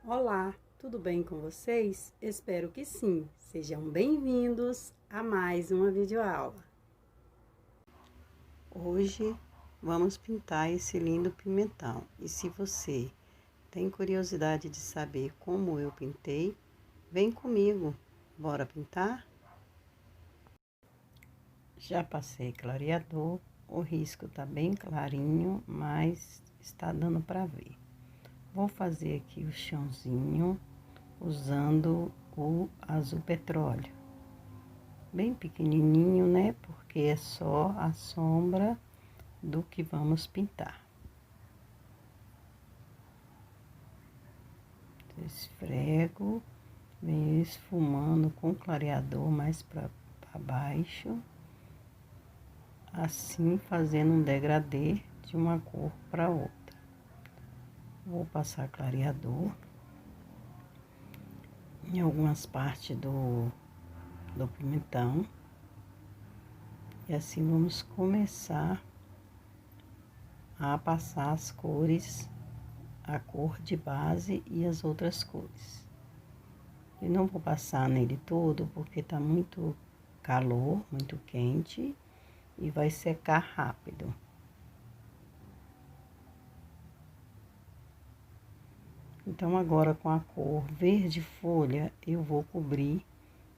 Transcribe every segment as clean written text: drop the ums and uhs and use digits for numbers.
Olá, tudo bem com vocês? Espero que sim. Sejam bem-vindos a mais uma videoaula. Hoje vamos pintar esse lindo pimentão. E se você tem curiosidade de saber como eu pintei, vem comigo. Bora pintar? Já passei clareador, o risco tá bem clarinho, mas está dando para ver. Vou fazer aqui o chãozinho usando o azul petróleo. Bem pequenininho, né? Porque é só a sombra do que vamos pintar. Esfrego, venho esfumando com clareador mais para baixo. Assim, fazendo um degradê de uma cor para outra. Vou passar clareador em algumas partes do pimentão. E assim vamos começar a passar as cores, a cor de base e as outras cores. Eu não vou passar nele todo porque tá muito calor, muito quente e vai secar rápido. Então agora com a cor verde folha eu vou cobrir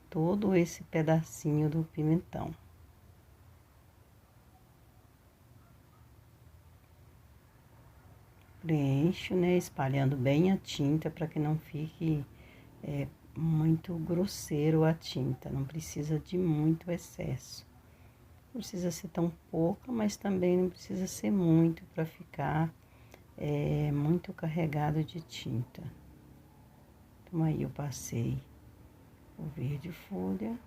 todo esse pedacinho do pimentão. Preencho, né, espalhando bem a tinta para que não fique muito grosseiro a tinta, não precisa de muito excesso. Não precisa ser tão pouca, mas também não precisa ser muito para ficar muito carregado de tinta. Então aí eu passei o verde folha.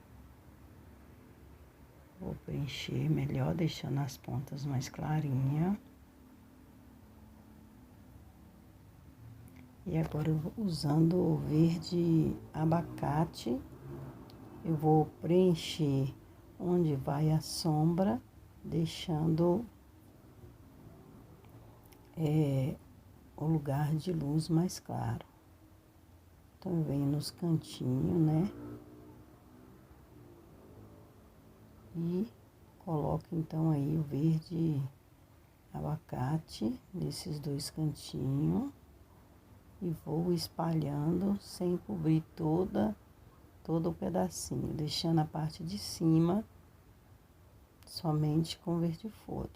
Vou preencher melhor, deixando as pontas mais clarinhas. E agora, usando o verde abacate, eu vou preencher onde vai a sombra, deixando o lugar de luz mais claro. Então, eu venho nos cantinhos, né? E coloco então aí o verde abacate nesses dois cantinhos. E vou espalhando sem cobrir todo o pedacinho, deixando a parte de cima somente com verde folha.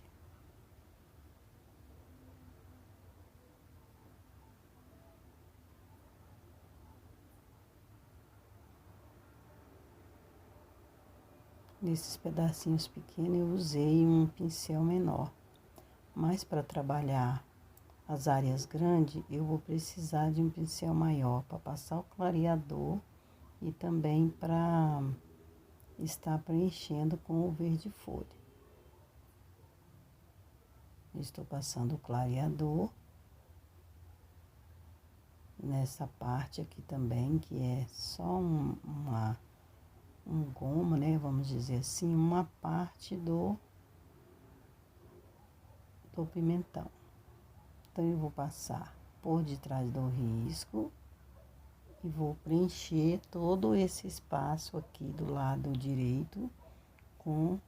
Nesses pedacinhos pequenos eu usei um pincel menor, mas para trabalhar as áreas grandes eu vou precisar de um pincel maior para passar o clareador e também para estar preenchendo com o verde folha. Estou passando o clareador nessa parte aqui também, que é só um gomo, né? Vamos dizer assim, uma parte do pimentão. Então, eu vou passar por detrás do risco e vou preencher todo esse espaço aqui do lado direito com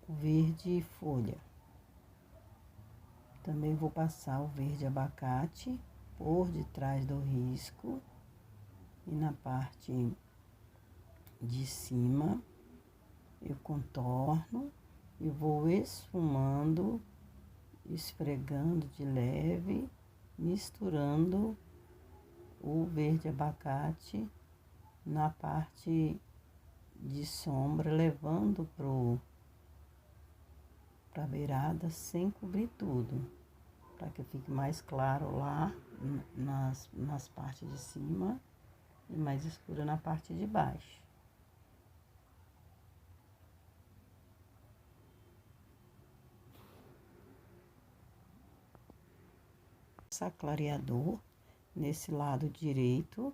o verde folha. Também vou passar o verde abacate por detrás do risco e na parte de cima eu contorno e vou esfumando, esfregando de leve, misturando o verde abacate na parte de sombra, levando para a beirada sem cobrir tudo, para que fique mais claro lá nas partes de cima e mais escuro na parte de baixo. Passar clareador nesse lado direito,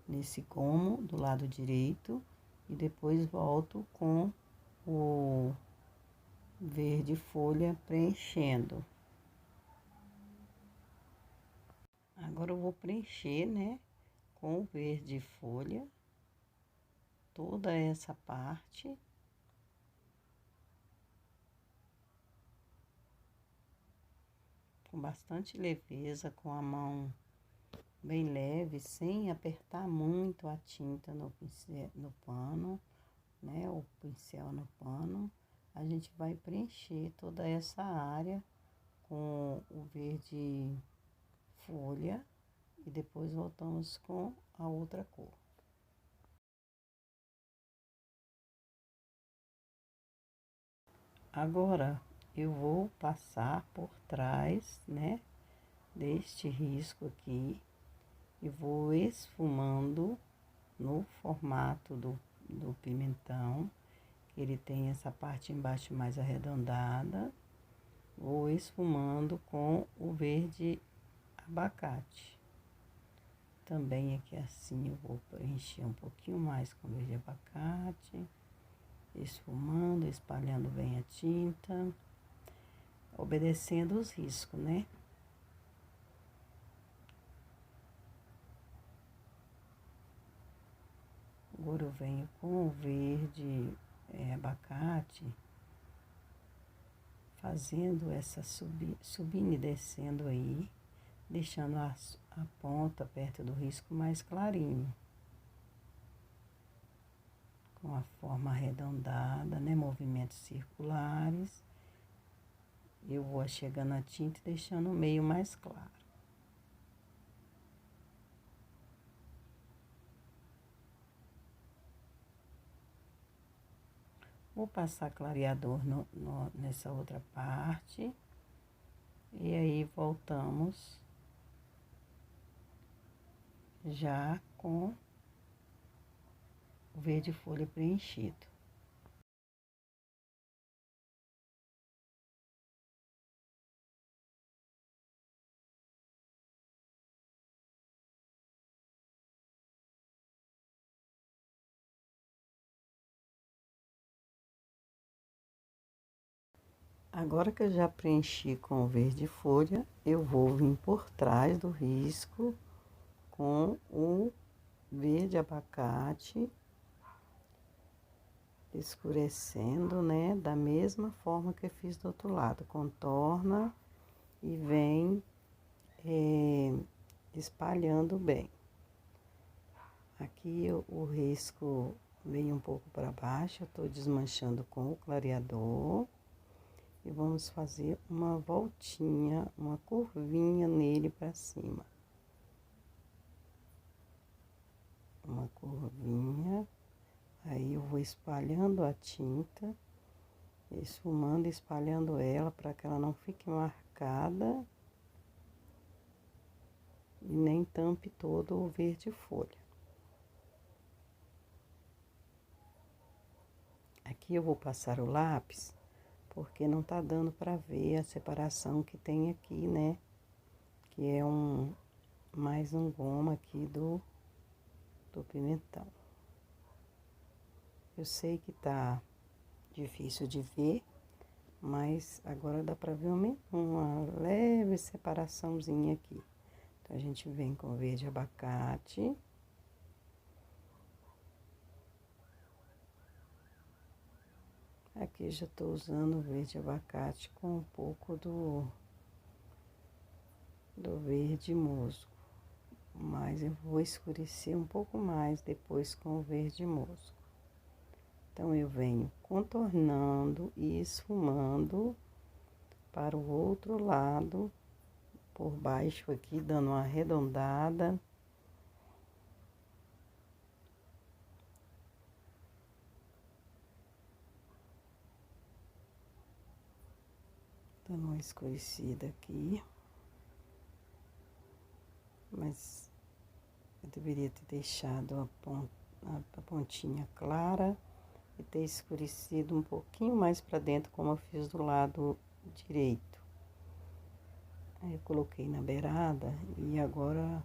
nesse gomo do lado direito, e depois volto com o verde folha preenchendo. Agora eu vou preencher, né, com o verde folha, toda essa parte. Com bastante leveza, com a mão bem leve, sem apertar muito a tinta no pincel, no pano, né, o pincel no pano. A gente vai preencher toda essa área com o verde folha e depois voltamos com a outra cor. Agora eu vou passar por trás, né, deste risco aqui e vou esfumando no formato do pimentão. Ele tem essa parte embaixo mais arredondada. Vou esfumando com o verde abacate. Também aqui assim eu vou preencher um pouquinho mais com o verde abacate. Esfumando, espalhando bem a tinta. Obedecendo os riscos, né? Agora eu venho com o verde abacate, fazendo essa subindo e descendo aí, deixando a ponta perto do risco mais clarinho. Com a forma arredondada, né? Movimentos circulares. Eu vou chegando a tinta e deixando o meio mais claro. Vou passar clareador nessa outra parte. E aí voltamos já com o verde folha preenchido. Agora que eu já preenchi com o verde folha, eu vou vir por trás do risco com o verde abacate, escurecendo, né? Da mesma forma que eu fiz do outro lado. Contorna e vem espalhando bem. Aqui o risco vem um pouco para baixo, eu tô desmanchando com o clareador. E vamos fazer uma voltinha, uma curvinha nele para cima. Uma curvinha. Aí eu vou espalhando a tinta, esfumando, espalhando ela para que ela não fique marcada e nem tampe todo o verde folha. Aqui eu vou passar o lápis, porque não tá dando para ver a separação que tem aqui, né? Que é mais um goma aqui do pimentão. Eu sei que tá difícil de ver, mas agora dá para ver uma leve separaçãozinha aqui. Então, a gente vem com verde abacate. Aqui já tô usando o verde abacate com um pouco do verde musgo. Mas eu vou escurecer um pouco mais depois com o verde musgo. Então, eu venho contornando e esfumando para o outro lado, por baixo aqui, dando uma arredondada. Dando uma escurecida aqui. Mas eu deveria ter deixado a pontinha clara e ter escurecido um pouquinho mais para dentro, como eu fiz do lado direito. Aí eu coloquei na beirada e agora,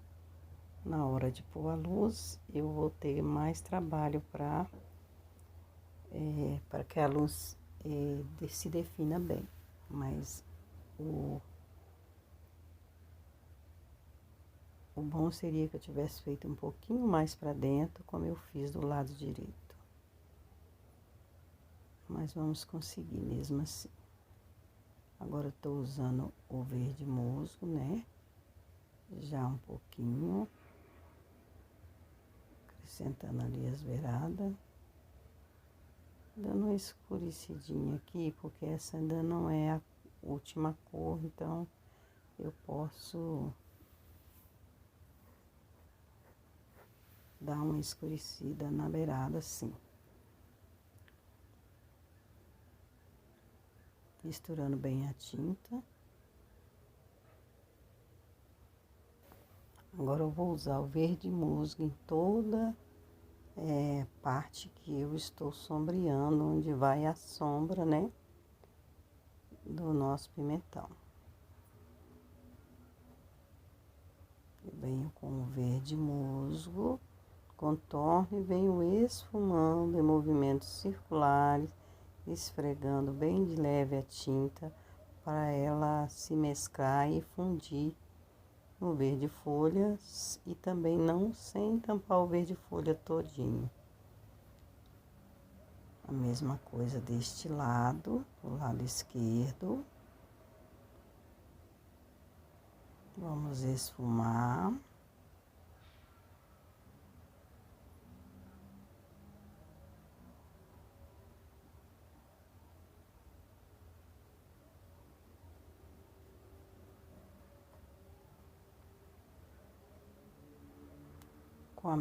na hora de pôr a luz, eu vou ter mais trabalho para que a luz se defina bem. Mas O bom seria que eu tivesse feito um pouquinho mais para dentro, como eu fiz do lado direito. Mas vamos conseguir mesmo assim. Agora eu tô usando o verde musgo, né? Já um pouquinho. Acrescentando ali as beiradas. Dando uma escurecidinha aqui, porque essa ainda não é a última cor, então eu posso dar uma escurecida na beirada assim. Misturando bem a tinta. Agora eu vou usar o verde musgo em toda parte que eu estou sombreando, onde vai a sombra, né, do nosso pimentão. Eu venho com o verde musgo, contorno e venho esfumando em movimentos circulares, esfregando bem de leve a tinta para ela se mesclar e fundir no verde folha e também não sem tampar o verde folha todinho. A mesma coisa deste lado, do lado esquerdo. Vamos esfumar. Com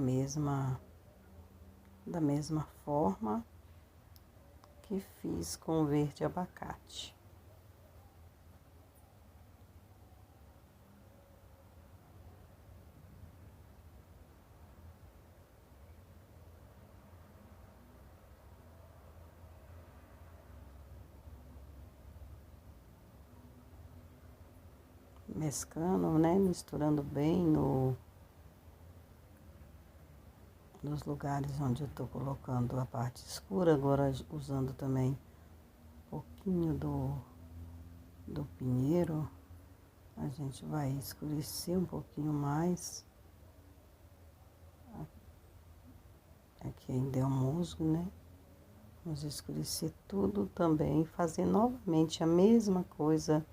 da mesma forma que fiz com o verde abacate. Mesclando, né? Misturando bem nos lugares onde eu tô colocando a parte escura. Agora usando também um pouquinho do pinheiro, a gente vai escurecer um pouquinho mais. Aqui ainda é o musgo, né? Vamos escurecer tudo também, fazer novamente a mesma coisa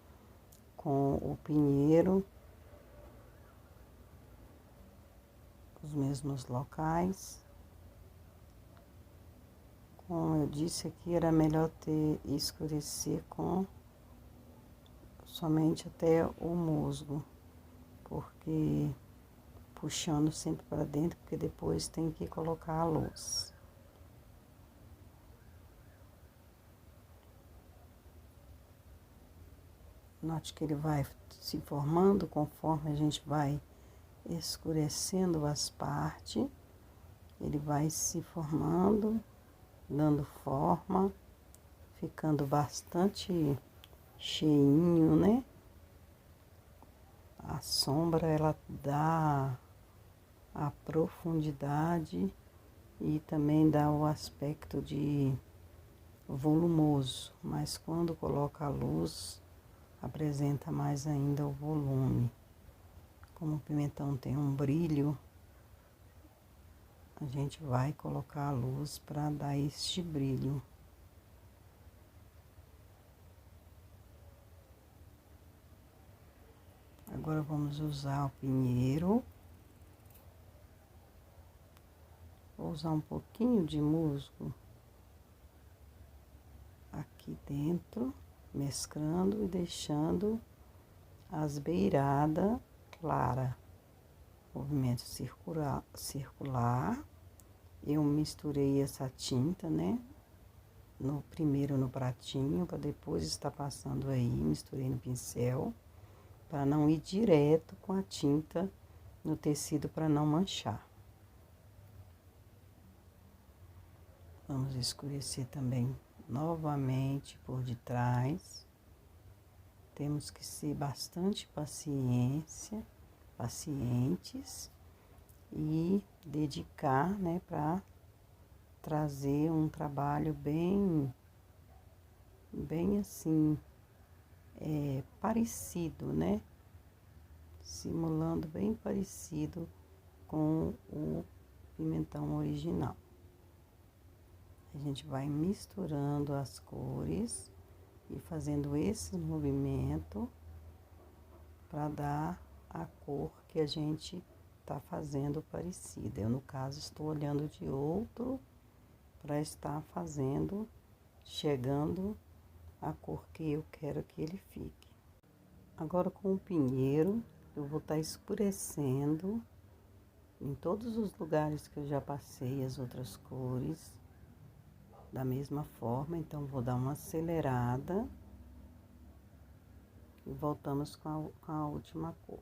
com o pinheiro, os mesmos locais. Como eu disse aqui, era melhor escurecer com somente até o musgo, porque puxando sempre para dentro, porque depois tem que colocar a luz. Note que ele vai se formando conforme a gente vai escurecendo as partes. Ele vai se formando, dando forma, ficando bastante cheinho, né? A sombra, ela dá a profundidade e também dá o aspecto de volumoso, mas quando coloca a luz, apresenta mais ainda o volume. Como o pimentão tem um brilho, a gente vai colocar a luz para dar este brilho. Agora vamos usar o pinheiro. Vou usar um pouquinho de musgo aqui dentro, mesclando e deixando as beiradas claras. Movimento circular. Eu misturei essa tinta, né? Primeiro no pratinho, para depois estar passando aí. Misturei no pincel, para não ir direto com a tinta no tecido, para não manchar. Vamos escurecer também novamente por detrás. Temos que ser bastante pacientes e dedicar, né, para trazer um trabalho bem assim, parecido, né? simulando bem parecido com o pimentão original. A gente vai misturando as cores e fazendo esse movimento para dar a cor que a gente tá fazendo parecida. Eu, no caso, estou olhando de outro para estar fazendo, chegando a cor que eu quero que ele fique. Agora, com o pinheiro, eu vou estar escurecendo em todos os lugares que eu já passei as outras cores, da mesma forma. Então, vou dar uma acelerada e voltamos com a última cor.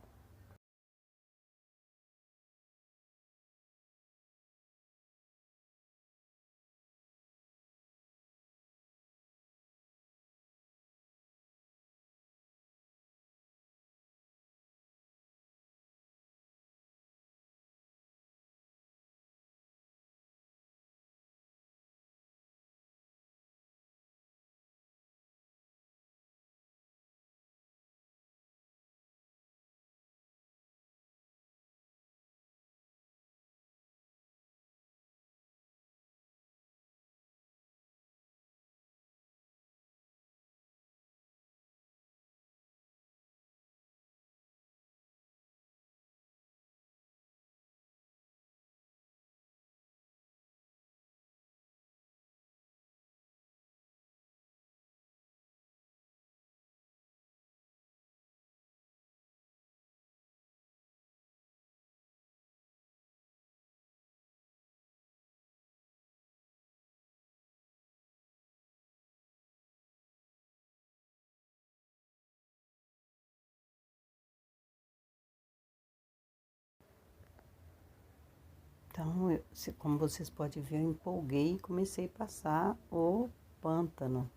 Então, como vocês podem ver, eu empolguei e comecei a passar o pântano.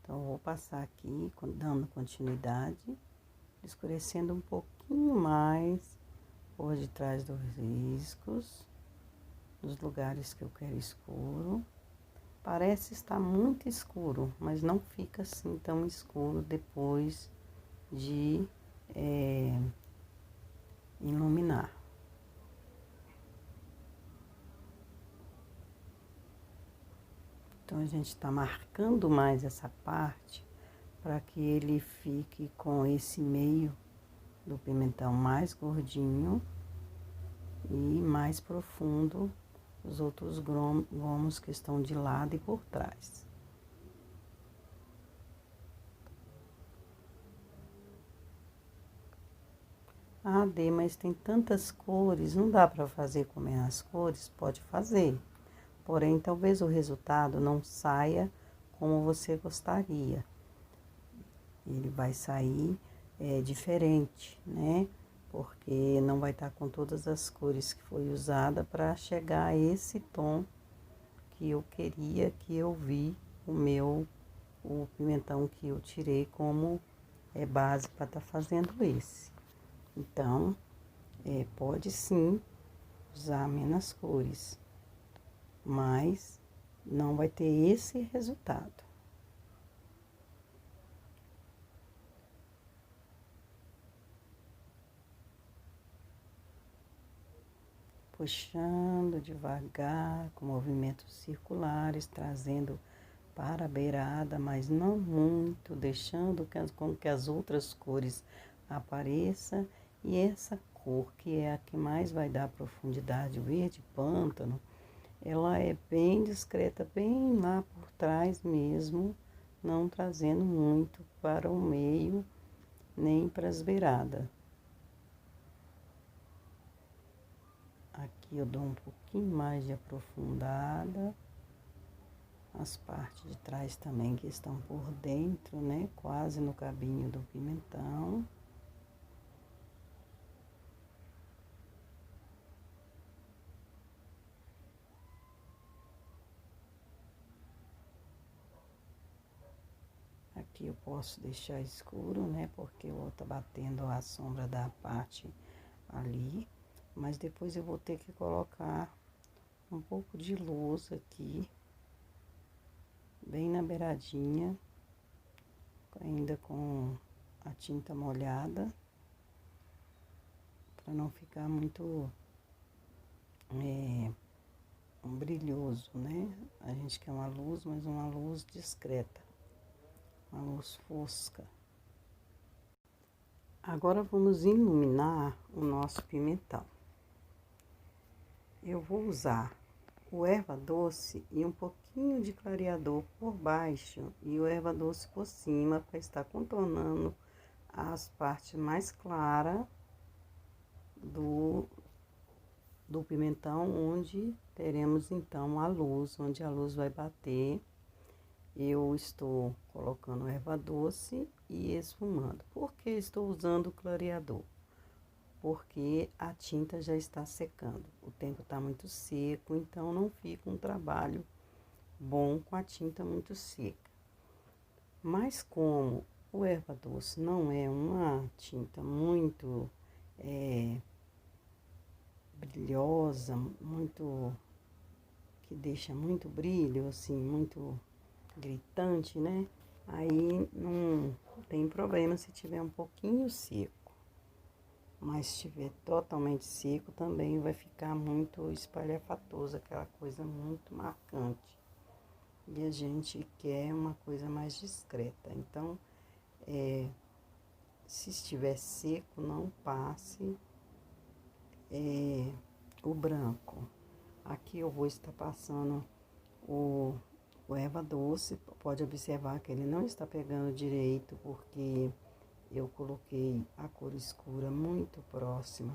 Então, eu vou passar aqui, dando continuidade, escurecendo um pouquinho mais por detrás dos riscos, nos lugares que eu quero escuro. Parece estar muito escuro, mas não fica assim tão escuro depois de iluminar. Então, a gente está marcando mais essa parte para que ele fique com esse meio do pimentão mais gordinho e mais profundo os outros gomos que estão de lado e por trás. Ah, Dê, mas tem tantas cores, não dá para fazer com menos cores? Pode fazer. Porém, talvez o resultado não saia como você gostaria. Ele vai sair diferente, né? Porque não vai estar com todas as cores que foi usada para chegar a esse tom que eu queria, que eu vi o pimentão que eu tirei como base para estar fazendo esse. Então, pode sim usar menos cores, mas não vai ter esse resultado. Puxando devagar, com movimentos circulares, trazendo para a beirada, mas não muito, deixando com que as outras cores apareçam. E essa cor, que é a que mais vai dar profundidade, o verde pântano, ela é bem discreta, bem lá por trás mesmo, não trazendo muito para o meio, nem para as beiradas. Aqui eu dou um pouquinho mais de aprofundada. As partes de trás também que estão por dentro, né? Quase no cabinho do pimentão. Aqui eu posso deixar escuro, né? Porque eu vou estar batendo a sombra da parte ali. Mas depois eu vou ter que colocar um pouco de luz aqui, bem na beiradinha, ainda com a tinta molhada. para não ficar muito brilhoso, né? A gente quer uma luz, mas uma luz discreta, uma luz fosca. Agora vamos iluminar o nosso pimentão. Eu vou usar o erva doce e um pouquinho de clareador por baixo e o erva doce por cima para estar contornando as partes mais claras do pimentão, onde teremos então a luz, onde a luz vai bater. Eu estou colocando erva doce e esfumando. Por que estou usando o clareador? Porque a tinta já está secando. O tempo está muito seco, então não fica um trabalho bom com a tinta muito seca. Mas como o erva doce não é uma tinta muito brilhosa, muito que deixa muito brilho, assim, muito gritante, né? Aí não tem problema se tiver um pouquinho seco. Mas se tiver totalmente seco, também vai ficar muito espalhafatoso, aquela coisa muito marcante. E a gente quer uma coisa mais discreta. Então, se estiver seco, não passe o branco. Aqui eu vou estar passando o erva doce. Pode observar que ele não está pegando direito, porque eu coloquei a cor escura muito próxima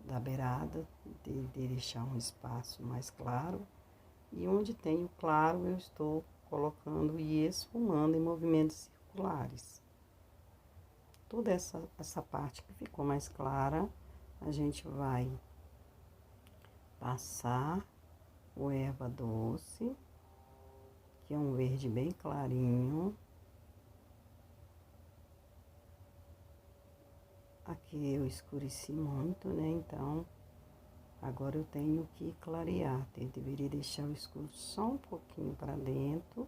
da beirada, de deixar um espaço mais claro. E onde tem o claro, eu estou colocando e esfumando em movimentos circulares. Toda essa parte que ficou mais clara, a gente vai passar o erva doce, que é um verde bem clarinho. Aqui eu escureci muito, né? Então, agora eu tenho que clarear. Eu deveria deixar o escuro só um pouquinho para dentro.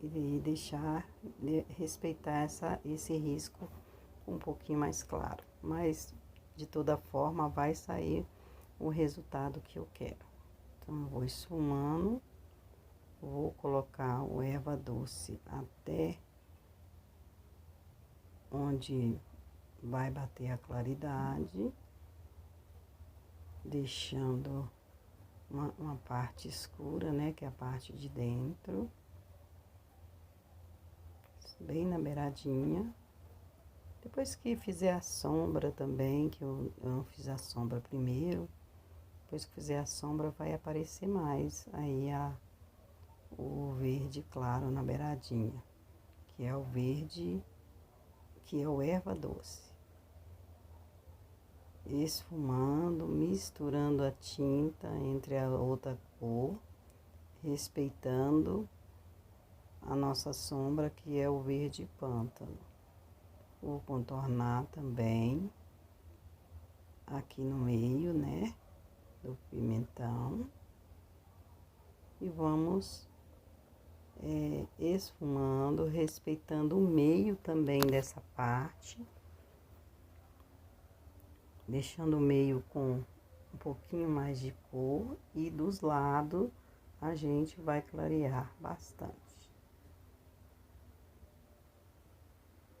E deixar, respeitar esse risco um pouquinho mais claro. Mas, de toda forma, vai sair o resultado que eu quero. Então, eu vou esfumando. Vou colocar o erva doce até onde vai bater a claridade, deixando uma parte escura, né, que é a parte de dentro, bem na beiradinha. Depois que fizer a sombra também, que eu não fiz a sombra primeiro, depois que fizer a sombra vai aparecer mais aí o verde claro na beiradinha, que é o verde, que é o erva doce. Esfumando, misturando a tinta entre a outra cor, respeitando a nossa sombra, que é o verde pântano. Vou contornar também aqui no meio, né, do pimentão. E vamos esfumando, respeitando o meio também dessa parte. Deixando o meio com um pouquinho mais de cor e dos lados a gente vai clarear bastante.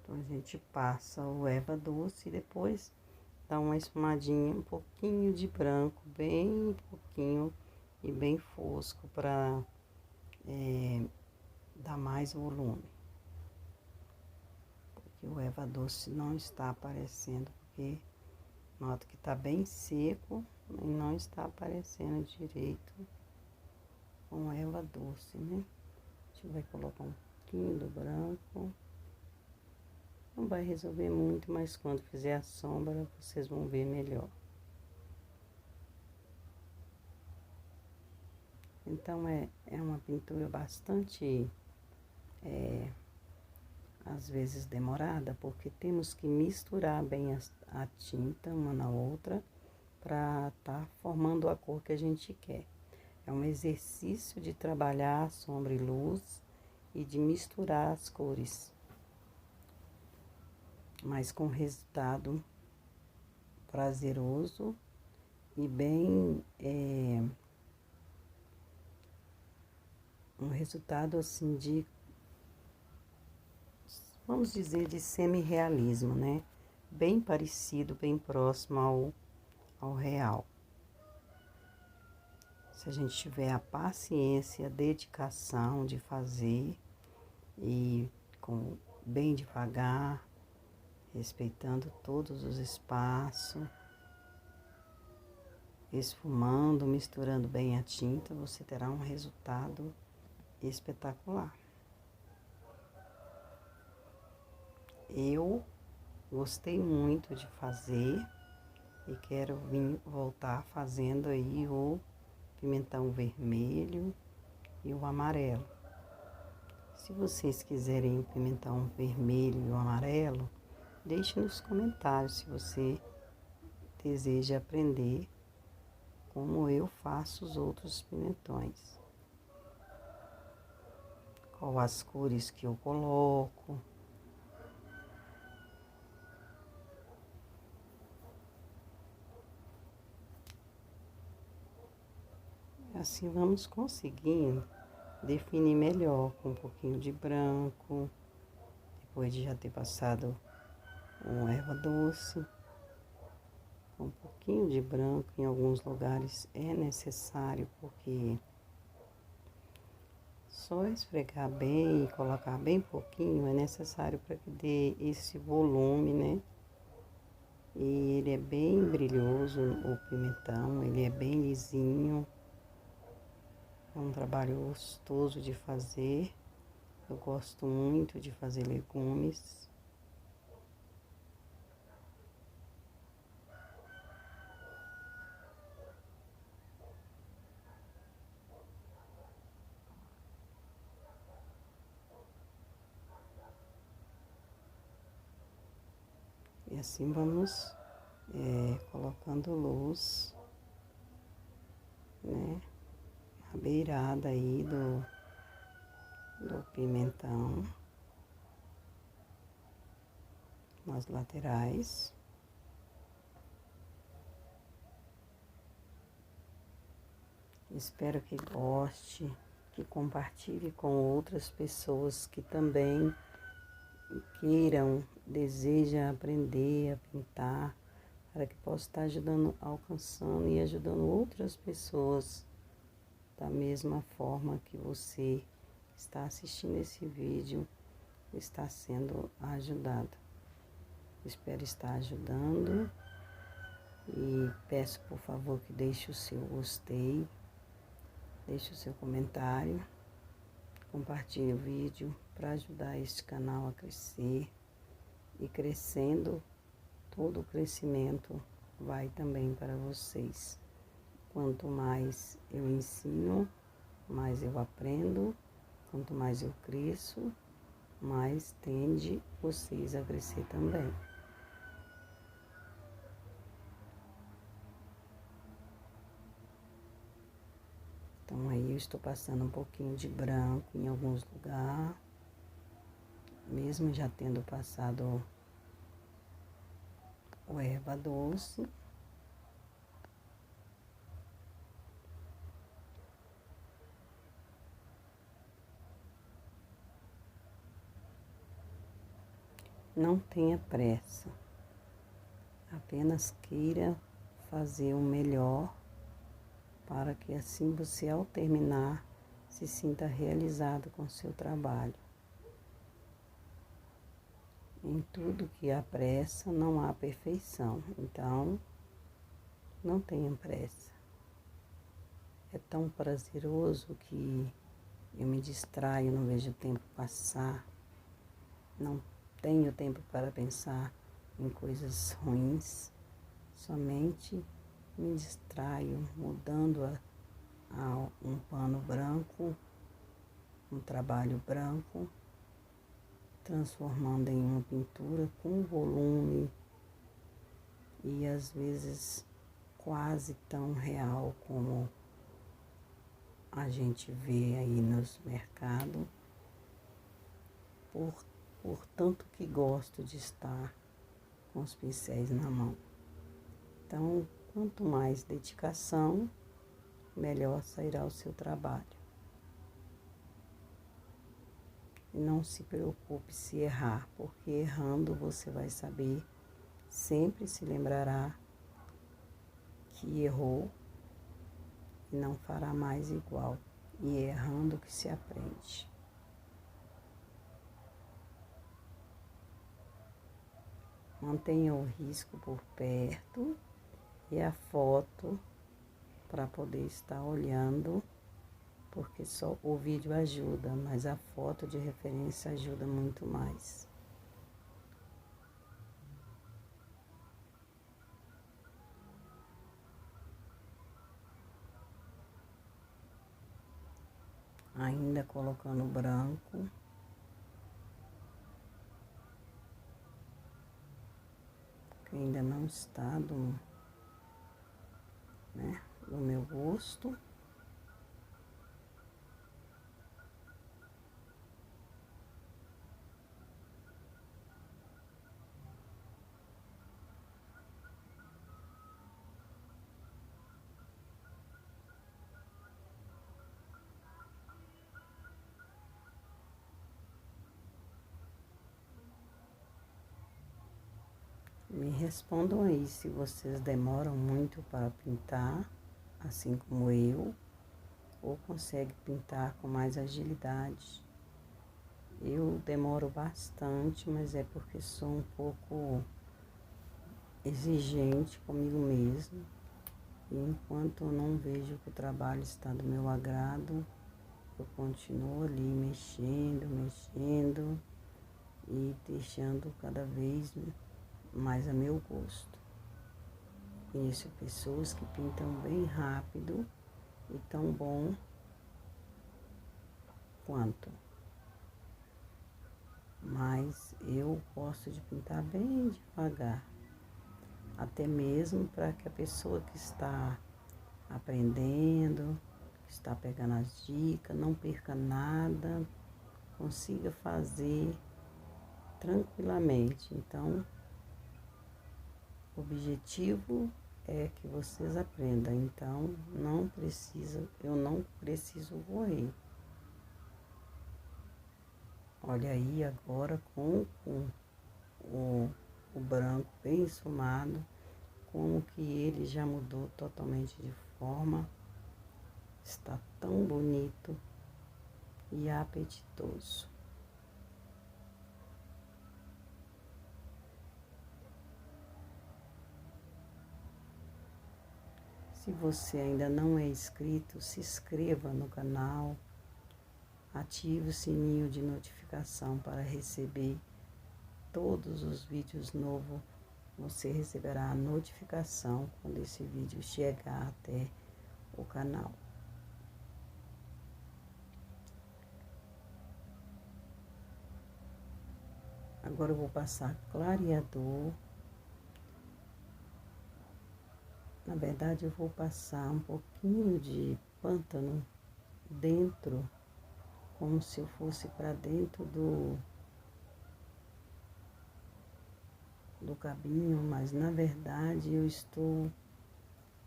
Então, a gente passa o erva doce e depois dá uma esfumadinha, um pouquinho de branco, bem pouquinho e bem fosco para dar mais volume. Porque o erva doce não está aparecendo, porque nota que tá bem seco e não está aparecendo direito com erva doce, né? A gente vai colocar um pouquinho do branco. Não vai resolver muito, mas quando fizer a sombra, vocês vão ver melhor. Então, é uma pintura bastante, às vezes, demorada, porque temos que misturar bem a tinta uma na outra para tá formando a cor que a gente quer. É um exercício de trabalhar sombra e luz e de misturar as cores. mas com resultado prazeroso e bem, um resultado assim de, vamos dizer, de semi-realismo, né? Bem parecido, bem próximo ao real. Se a gente tiver a paciência, a dedicação de fazer e bem devagar, respeitando todos os espaços, esfumando, misturando bem a tinta, você terá um resultado espetacular. Eu gostei muito de fazer e quero voltar fazendo aí o pimentão vermelho e o amarelo. Se vocês quiserem o pimentão vermelho e o amarelo, deixe nos comentários se você deseja aprender como eu faço os outros pimentões. Qual as cores que eu coloco. Assim vamos conseguindo definir melhor com um pouquinho de branco, depois de já ter passado uma erva doce. Um pouquinho de branco em alguns lugares é necessário, porque só esfregar bem e colocar bem pouquinho é necessário para que dê esse volume, né? E ele é bem brilhoso, o pimentão, ele é bem lisinho. É um trabalho gostoso de fazer. Eu gosto muito de fazer legumes. E assim vamos colocando luz, né? A beirada aí do pimentão, nas laterais. Espero que goste, que compartilhe com outras pessoas que também queiram, desejam aprender a pintar, para que possa estar ajudando, alcançando e ajudando outras pessoas da mesma forma que você está assistindo esse vídeo, está sendo ajudado. Espero estar ajudando e peço por favor que deixe o seu gostei, deixe o seu comentário, compartilhe o vídeo para ajudar este canal a crescer e crescendo, todo o crescimento vai também para vocês. Quanto mais eu ensino, mais eu aprendo, quanto mais eu cresço, mais tende vocês a crescer também. Então aí eu estou passando um pouquinho de branco em alguns lugares, mesmo já tendo passado o erva doce. Não tenha pressa, apenas queira fazer o melhor para que assim você, ao terminar, se sinta realizado com o seu trabalho. Em tudo que há pressa, não há perfeição, então não tenha pressa. É tão prazeroso que eu me distraio, não vejo o tempo passar, não tenho tempo para pensar em coisas ruins, somente me distraio mudando a um pano branco, um trabalho branco, transformando em uma pintura com volume e às vezes quase tão real como a gente vê aí nos mercados, por tanto que gosto de estar com os pincéis na mão. Então, quanto mais dedicação, melhor sairá o seu trabalho. E não se preocupe se errar, porque errando você vai saber, sempre se lembrará que errou e não fará mais igual. E é errando que se aprende. Mantenha o risco por perto e a foto para poder estar olhando, porque só o vídeo ajuda, mas a foto de referência ajuda muito mais. Ainda colocando branco. Que ainda não está do meu gosto. Me respondam aí se vocês demoram muito para pintar, assim como eu, ou conseguem pintar com mais agilidade. Eu demoro bastante, mas é porque sou um pouco exigente comigo mesmo. E enquanto eu não vejo que o trabalho está do meu agrado, eu continuo ali mexendo e deixando cada vez mais a meu gosto. Conheço pessoas que pintam bem rápido e tão bom quanto. Mas eu gosto de pintar bem devagar. Até mesmo para que a pessoa que está aprendendo, que está pegando as dicas, não perca nada, consiga fazer tranquilamente. Então, o objetivo é que vocês aprendam. Então, eu não preciso correr. Olha aí agora com o branco bem esfumado, como que ele já mudou totalmente de forma. Está tão bonito e apetitoso. Se você ainda não é inscrito, se inscreva no canal, ative o sininho de notificação para receber todos os vídeos novos. Você receberá a notificação quando esse vídeo chegar até o canal. Agora eu vou passar clareador. Na verdade, eu vou passar um pouquinho de pântano dentro, como se eu fosse para dentro do cabinho, mas na verdade eu estou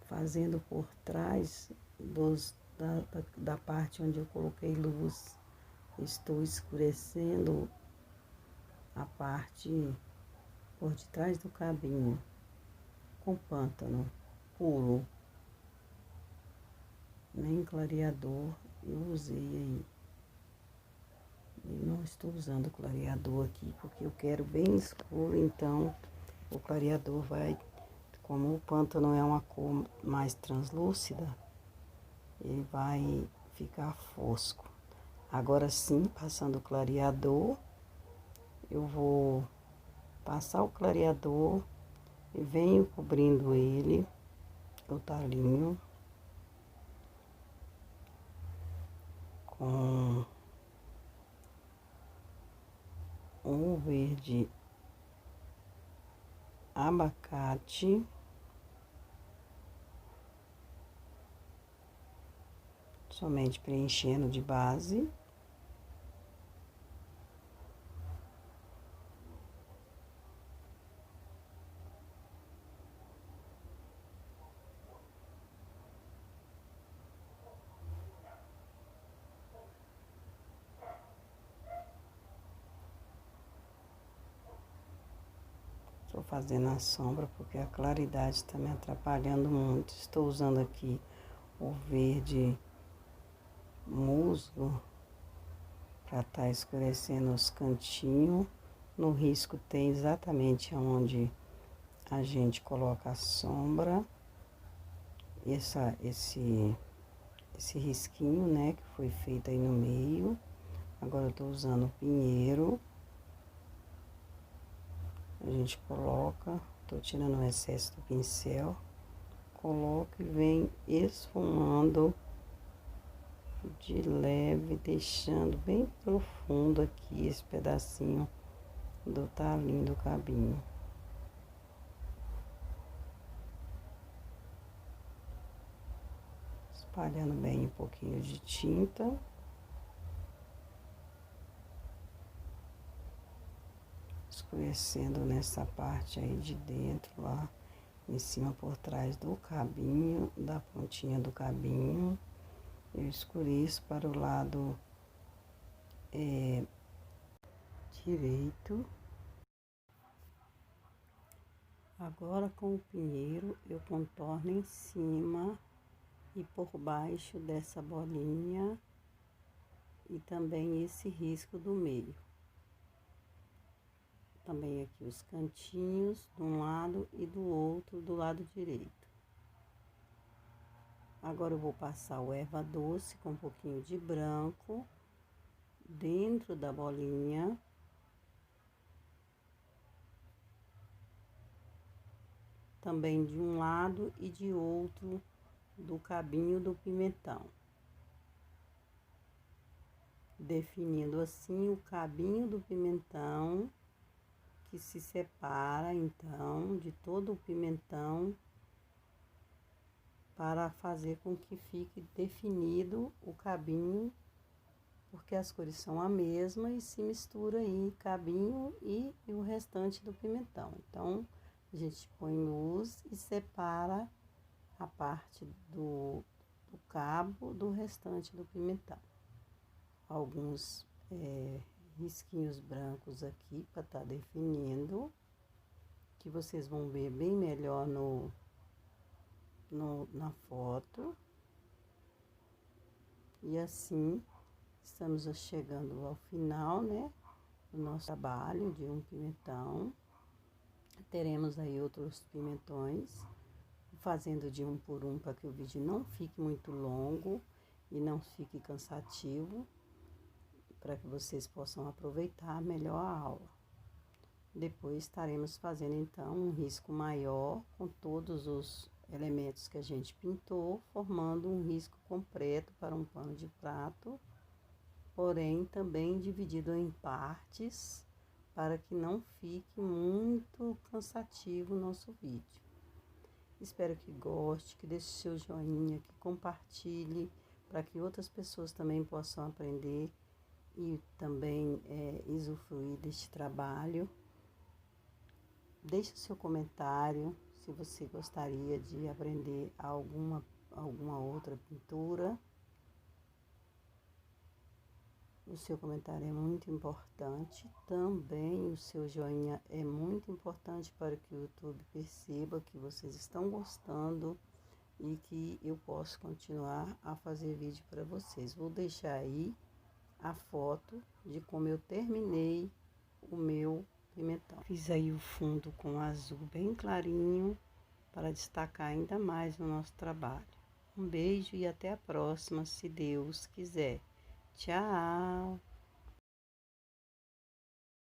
fazendo por trás da parte onde eu coloquei luz. Estou escurecendo a parte por detrás do cabinho com pântano puro. Nem clareador eu usei aí. E não estou usando clareador aqui porque eu quero bem escuro, então o clareador vai, como o pântano é uma cor mais translúcida, ele vai ficar fosco. Agora sim, passando o clareador, eu vou passar o clareador e venho cobrindo ele, o talinho, com um verde abacate, somente preenchendo de base. Estou fazendo a sombra porque a claridade está me atrapalhando muito. Estou usando aqui o verde musgo para estar escurecendo os cantinhos. No risco tem exatamente onde a gente coloca a sombra. Esse risquinho, né, que foi feito aí no meio. Agora eu tô usando o pinheiro. A gente coloca, tô tirando o excesso do pincel, coloca e vem esfumando de leve, deixando bem profundo aqui esse pedacinho do talinho do cabinho. Espalhando bem um pouquinho de tinta. Escurecendo nessa parte aí de dentro, lá em cima por trás do cabinho, da pontinha do cabinho. Eu escureço para o lado direito. Agora com o pinheiro eu contorno em cima e por baixo dessa bolinha e também esse risco do meio. Também aqui os cantinhos de um lado e do outro do lado direito. Agora eu vou passar o erva doce com um pouquinho de branco dentro da bolinha. Também de um lado e de outro do cabinho do pimentão. Definindo assim o cabinho do pimentão, que se separa então de todo o pimentão, para fazer com que fique definido o cabinho, porque as cores são a mesma e se mistura aí cabinho e o restante do pimentão. Então, a gente põe luz e separa a parte do cabo do restante do pimentão. Alguns risquinhos brancos aqui para estar definindo, que vocês vão ver bem melhor na foto. E assim, estamos chegando ao final, né, do nosso trabalho de um pimentão. Teremos aí outros pimentões, fazendo de um por um para que o vídeo não fique muito longo e não fique cansativo, para que vocês possam aproveitar melhor a aula. Depois estaremos fazendo então um risco maior com todos os elementos que a gente pintou, formando um risco completo para um pano de prato, porém também dividido em partes, para que não fique muito cansativo o nosso vídeo. Espero que goste, que deixe seu joinha, que compartilhe, para que outras pessoas também possam aprender e também usufruir deste trabalho. Deixe seu comentário se você gostaria de aprender alguma outra pintura. O seu comentário é muito importante. Também o seu joinha é muito importante para que o YouTube perceba que vocês estão gostando e que eu posso continuar a fazer vídeo para vocês. Vou deixar aí a foto de como eu terminei o meu pimentão. Fiz aí o fundo com azul bem clarinho para destacar ainda mais o nosso trabalho. Um beijo e até a próxima, se Deus quiser. Tchau!